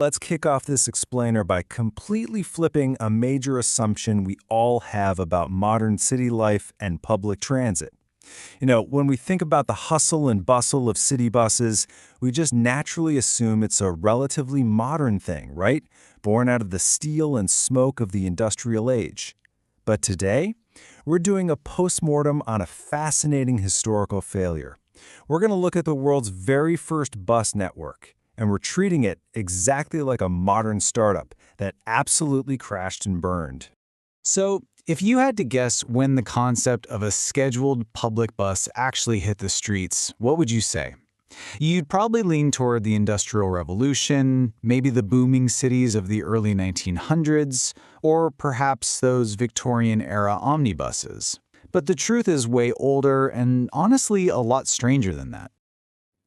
Let's kick off this explainer by completely flipping a major assumption we all have about modern city life and public transit. When we think about the hustle and bustle of city buses, we just naturally assume it's a relatively modern thing, right? Born out of the steel and smoke of the industrial age. But today, we're doing a postmortem on a fascinating historical failure. We're going to look at the world's very first bus network, and we're treating it exactly like a modern startup that absolutely crashed and burned. So, if you had to guess when the concept of a scheduled public bus actually hit the streets, what would you say? You'd probably lean toward the Industrial Revolution, maybe the booming cities of the early 1900s, or perhaps those Victorian-era omnibuses. But the truth is way older and honestly a lot stranger than that.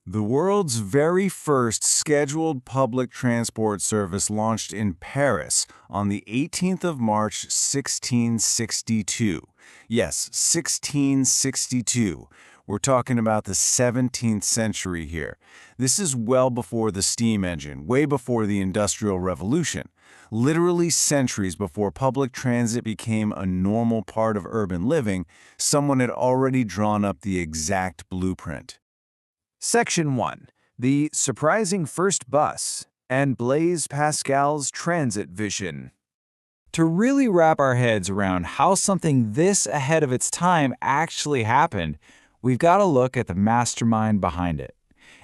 The world's very first scheduled public transport service launched in Paris on the 18th of March, 1662. Yes, 1662. We're talking about the 17th century here. This is well before the steam engine, way before the Industrial Revolution. Literally centuries before public transit became a normal part of urban living, someone had already drawn up the exact blueprint. Section 1. The Surprising First Bus and Blaise Pascal's Transit Vision. To really wrap our heads around how something this ahead of its time actually happened, we've got to look at the mastermind behind it.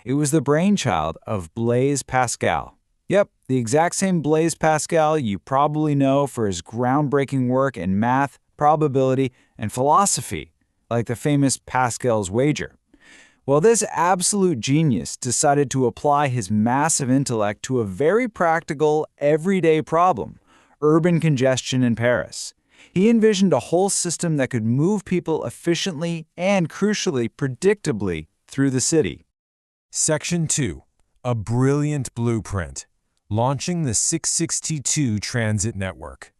It was the brainchild of Blaise Pascal. Yep, the exact same Blaise Pascal you probably know for his groundbreaking work in math, probability, and philosophy, like the famous Pascal's wager. Well, this absolute genius decided to apply his massive intellect to a very practical, everyday problem: urban congestion in Paris. He envisioned a whole system that could move people efficiently and, crucially, predictably through the city. Section 2. A brilliant blueprint. Launching the 662 transit network.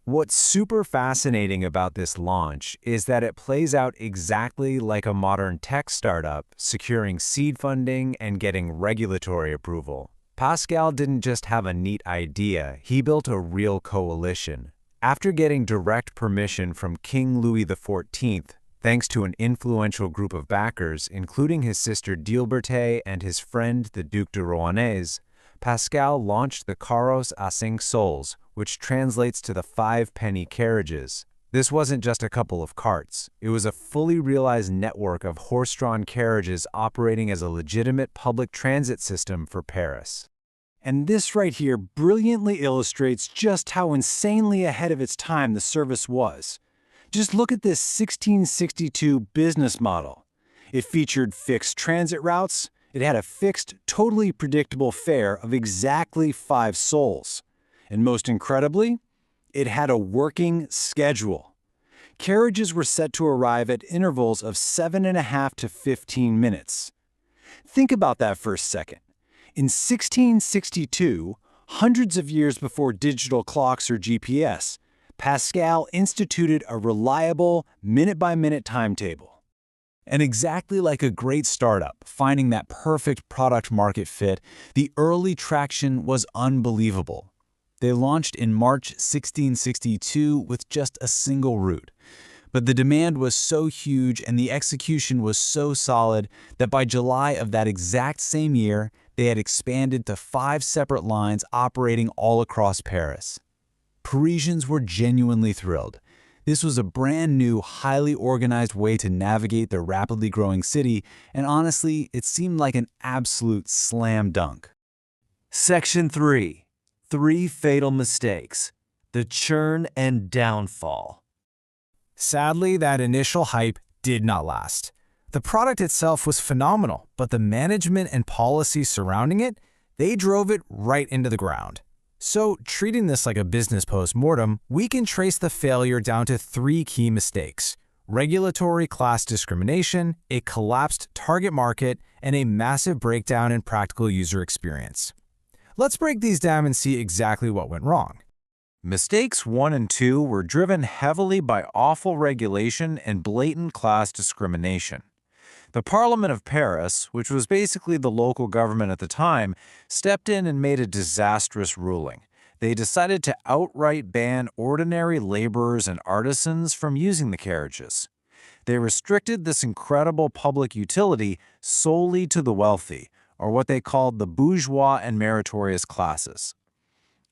What's super fascinating about this launch is that it plays out exactly like a modern tech startup, securing seed funding and getting regulatory approval. Pascal didn't just have a neat idea, he built a real coalition. After getting direct permission from King Louis XIV, thanks to an influential group of backers, including his sister D'Alberte and his friend the Duc de Rohanès, Pascal launched the Carros à 5 sols, which translates to the 5-penny carriages. This wasn't just a couple of carts. It was a fully realized network of horse-drawn carriages operating as a legitimate public transit system for Paris. And this right here brilliantly illustrates just how insanely ahead of its time the service was. Just look at this 1662 business model. It featured fixed transit routes. It had a fixed, totally predictable fare of exactly 5 sols. And most incredibly, it had a working schedule. Carriages were set to arrive at intervals of 7.5 to 15 minutes. Think about that for a second. In 1662, hundreds of years before digital clocks or GPS, Pascal instituted a reliable, minute-by-minute timetable. And exactly like a great startup, finding that perfect product-market fit, the early traction was unbelievable. They launched in March 1662 with just a single route. But the demand was so huge and the execution was so solid that by July of that exact same year, they had expanded to 5 separate lines operating all across Paris. Parisians were genuinely thrilled. This was a brand new, highly organized way to navigate the rapidly growing city, and honestly, it seemed like an absolute slam dunk. Section 3. 3 Fatal Mistakes. The Churn and Downfall. Sadly, that initial hype did not last. The product itself was phenomenal, but the management and policy surrounding it, they drove it right into the ground. So, treating this like a business post-mortem, we can trace the failure down to 3 key mistakes: regulatory class discrimination, a collapsed target market, and a massive breakdown in practical user experience. Let's break these down and see exactly what went wrong. Mistakes 1 and 2 were driven heavily by awful regulation and blatant class discrimination. The Parliament of Paris, which was basically the local government at the time, stepped in and made a disastrous ruling. They decided to outright ban ordinary laborers and artisans from using the carriages. They restricted this incredible public utility solely to the wealthy, or what they called the bourgeois and meritorious classes.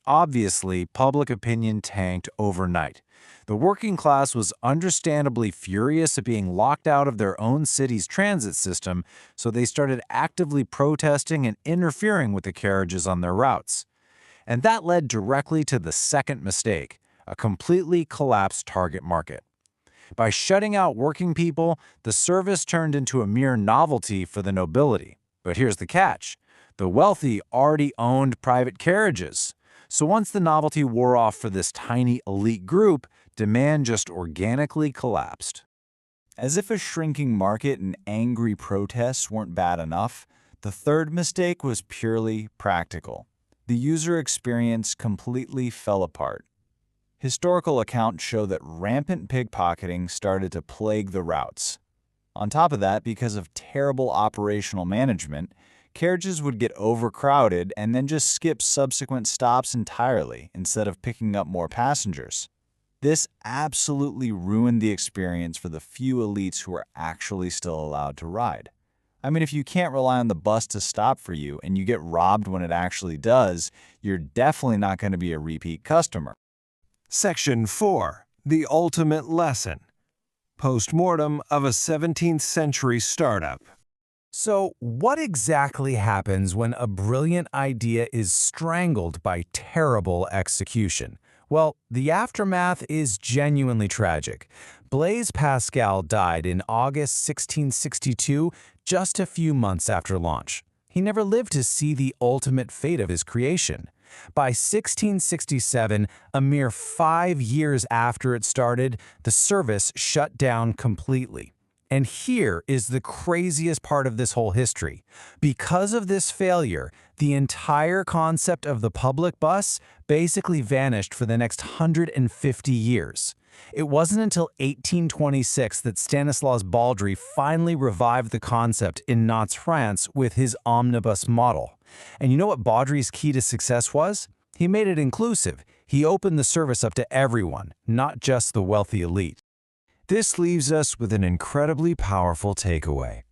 Obviously, public opinion tanked overnight. The working class was understandably furious at being locked out of their own city's transit system, so they started actively protesting and interfering with the carriages on their routes. And that led directly to the second mistake, a completely collapsed target market. By shutting out working people, the service turned into a mere novelty for the nobility. But here's the catch. The wealthy already owned private carriages. So once the novelty wore off for this tiny elite group, demand just organically collapsed. As if a shrinking market and angry protests weren't bad enough, the third mistake was purely practical. The user experience completely fell apart. Historical accounts show that rampant pickpocketing started to plague the routes. On top of that, because of terrible operational management, carriages would get overcrowded and then just skip subsequent stops entirely instead of picking up more passengers. This absolutely ruined the experience for the few elites who are actually still allowed to ride. I mean, if you can't rely on the bus to stop for you and you get robbed when it actually does, you're definitely not going to be a repeat customer. Section 4. The Ultimate Lesson. Postmortem of a 17th century startup. So, what exactly happens when a brilliant idea is strangled by terrible execution? Well, the aftermath is genuinely tragic. Blaise Pascal died in August 1662, just a few months after launch. He never lived to see the ultimate fate of his creation. By 1667, a mere 5 years after it started, the service shut down completely. And here is the craziest part of this whole history. Because of this failure, the entire concept of the public bus basically vanished for the next 150 years. It wasn't until 1826 that Stanislas Baldry finally revived the concept in Nantes, France with his omnibus model. And you know what Baldry's key to success was? He made it inclusive. He opened the service up to everyone, not just the wealthy elite. This leaves us with an incredibly powerful takeaway.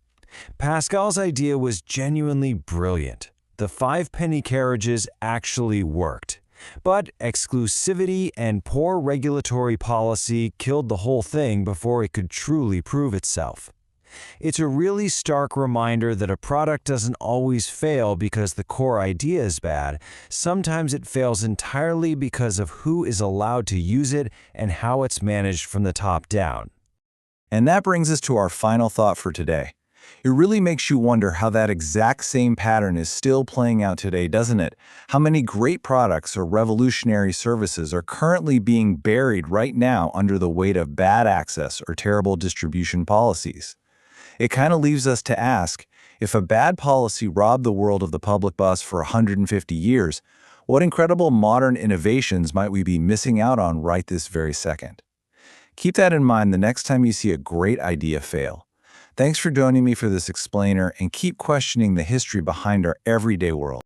Pascal's idea was genuinely brilliant. The 5-penny carriages actually worked. But exclusivity and poor regulatory policy killed the whole thing before it could truly prove itself. It's a really stark reminder that a product doesn't always fail because the core idea is bad. Sometimes it fails entirely because of who is allowed to use it and how it's managed from the top down. And that brings us to our final thought for today. It really makes you wonder how that exact same pattern is still playing out today, doesn't it? How many great products or revolutionary services are currently being buried right now under the weight of bad access or terrible distribution policies? It kind of leaves us to ask, if a bad policy robbed the world of the public bus for 150 years, what incredible modern innovations might we be missing out on right this very second? Keep that in mind the next time you see a great idea fail. Thanks for joining me for this explainer, and keep questioning the history behind our everyday world.